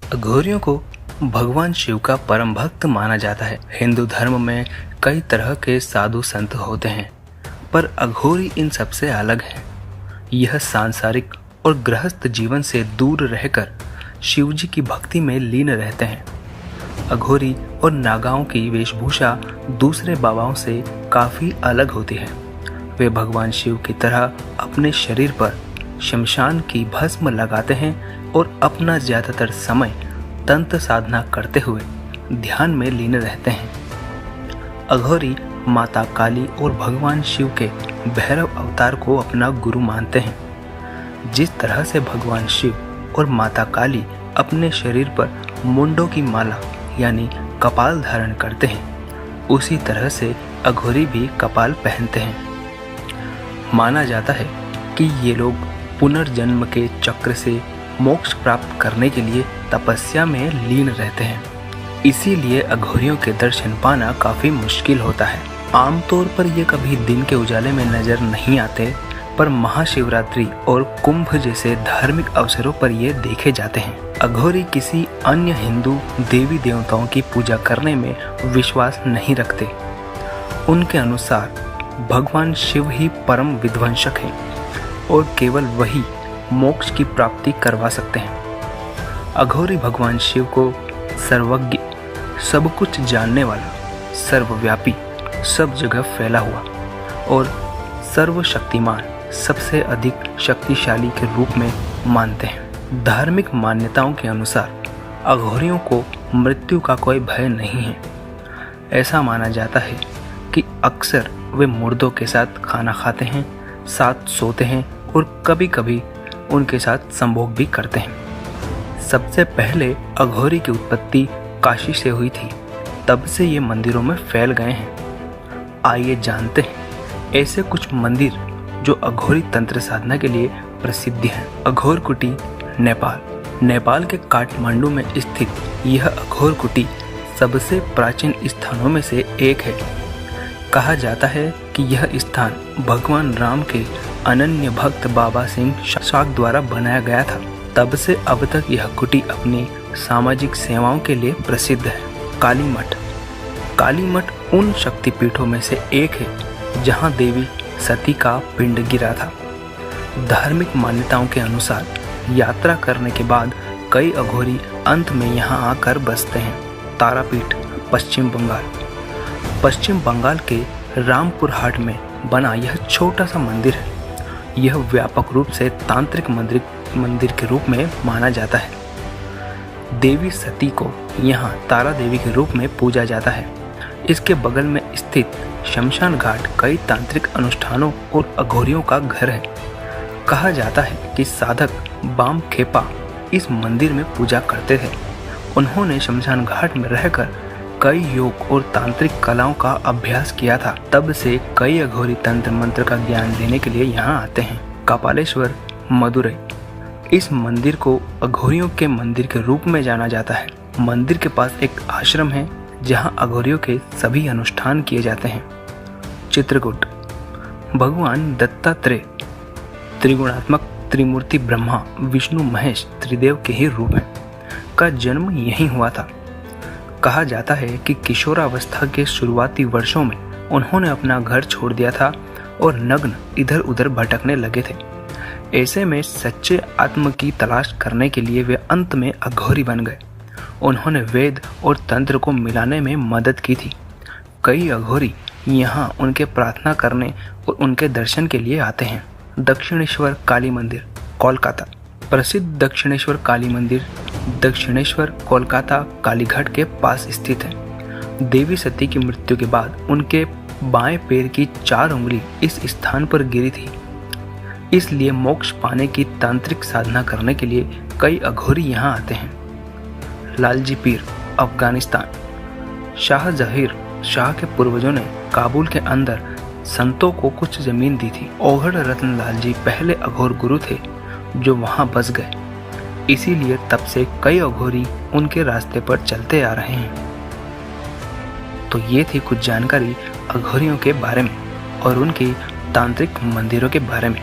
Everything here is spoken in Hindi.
अघोरियों को भगवान शिव का परम भक्त माना जाता है। हिंदू धर्म में कई तरह के साधु संत होते हैं, पर अघोरी इन सबसे अलग हैं। यह सांसारिक और गृहस्थ जीवन से दूर रहकर शिव जी की भक्ति में लीन रहते हैं। अघोरी और नागाओं की वेशभूषा दूसरे बाबाओं से काफ़ी अलग होती है। वे भगवान शिव की तरह अपने शरीर पर शमशान की भस्म लगाते हैं और अपना ज़्यादातर समय तंत्र साधना करते हुए ध्यान में लीन रहते हैं। अघोरी माता काली और भगवान शिव के भैरव अवतार को अपना गुरु मानते हैं। जिस तरह से भगवान शिव और माता काली अपने शरीर पर मुंडों की माला यानी कपाल धारण करते हैं, उसी तरह से अघोरी भी कपाल पहनते हैं। माना जाता है कि ये लोग पुनर्जन्म के चक्र से मोक्ष प्राप्त करने के लिए तपस्या में लीन रहते हैं। इसीलिए अघोरियों के दर्शन पाना काफ़ी मुश्किल होता है। आमतौर पर ये कभी दिन के उजाले में नजर नहीं आते, पर महाशिवरात्रि और कुंभ जैसे धार्मिक अवसरों पर ये देखे जाते हैं। अघोरी किसी अन्य हिंदू देवी देवताओं की पूजा करने में विश्वास नहीं रखते। उनके अनुसार भगवान शिव ही परम विध्वंसक हैं और केवल वही मोक्ष की प्राप्ति करवा सकते हैं। अघोरी भगवान शिव को सर्वज्ञ, सब कुछ जानने वाला, सर्वव्यापी, सब जगह फैला हुआ और सर्वशक्तिमान, सबसे अधिक शक्तिशाली के रूप में मानते हैं। धार्मिक मान्यताओं के अनुसार अघोरियों को मृत्यु का कोई भय नहीं है। ऐसा माना जाता है कि अक्सर वे मुर्दों के साथ खाना खाते हैं, साथ सोते हैं और कभी कभी उनके साथ संभोग भी करते हैं। सबसे पहले अघोरी की उत्पत्ति काशी से हुई थी, तब से ये मंदिरों में फैल गए हैं। आइए जानते हैं ऐसे कुछ मंदिर जो अघोरी तंत्र साधना के लिए प्रसिद्ध हैं। अघोर कुटी, नेपाल के काठमांडू में स्थित यह अघोर कुटी सबसे प्राचीन स्थानों में से एक है। कहा जाता है कि यह स्थान भगवान राम के अनन्य भक्त बाबा सिंह शाक द्वारा बनाया गया था। तब से अब तक यह कुटी अपनी सामाजिक सेवाओं के लिए प्रसिद्ध है। काली मठ उन शक्तिपीठों में से एक है जहां देवी सती का पिंड गिरा था। धार्मिक मान्यताओं के अनुसार यात्रा करने के बाद कई अघोरी अंत में यहां आकर बसते हैं। तारापीठ, पश्चिम बंगाल के रामपुर हाट में बना यह छोटा सा मंदिर है। यह व्यापक रूप से तांत्रिक मंदिर के रूप में माना जाता है। देवी सती को यहाँ तारा देवी के रूप में पूजा जाता है। इसके बगल में स्थित शमशान घाट कई तांत्रिक अनुष्ठानों और अघोरियों का घर है। कहा जाता है कि साधक बाम खेपा इस मंदिर में पूजा करते थे। उन्होंने शमशान घाट में रहकर कई योग और तांत्रिक कलाओं का अभ्यास किया था। तब से कई अघोरी तंत्र मंत्र का ज्ञान देने के लिए यहाँ आते हैं। कपालेश्वर, मदुरई, इस मंदिर को अघोरियों के मंदिर के रूप में जाना जाता है। मंदिर के पास एक आश्रम है जहाँ अघोरियों के सभी अनुष्ठान किए जाते हैं। चित्रकूट, भगवान दत्तात्रेय त्रिगुणात्मक त्रिमूर्ति ब्रह्मा, विष्णु, महेश त्रिदेव के ही रूप हैं, का जन्म यहीं हुआ था। कहा जाता है कि किशोरावस्था के शुरुआती वर्षों में उन्होंने अपना घर छोड़ दिया था और नग्न इधर उधर भटकने लगे थे। ऐसे में सच्चे आत्म की तलाश करने के लिए वे अंत में अघोरी बन गए। उन्होंने वेद और तंत्र को मिलाने में मदद की थी। कई अघोरी यहाँ उनके प्रार्थना करने और उनके दर्शन के लिए आते हैं। दक्षिणेश्वर काली मंदिर, कोलकाता, प्रसिद्ध दक्षिणेश्वर काली मंदिर दक्षिणेश्वर कोलकाता कालीघाट के पास स्थित है। देवी सती की मृत्यु के बाद उनके बाएं पैर की 4 उंगली इस स्थान पर गिरी थी। इसलिए मोक्ष पाने की तांत्रिक साधना करने के लिए कई अघोरी यहाँ आते हैं। लालजी पीर, अफगानिस्तान, शाह जहीर शाह के पूर्वजों ने काबुल के अंदर संतों को कुछ जमीन दी थी। ओघड़ रत्न लालजी पहले अघोर गुरु थे जो वहाँ बस गए। इसीलिए तब से कई अघोरी उनके रास्ते पर चलते आ रहे हैं। तो ये थी कुछ जानकारी अघोरियों के बारे में और उनकी तांत्रिक मंदिरों के बारे में।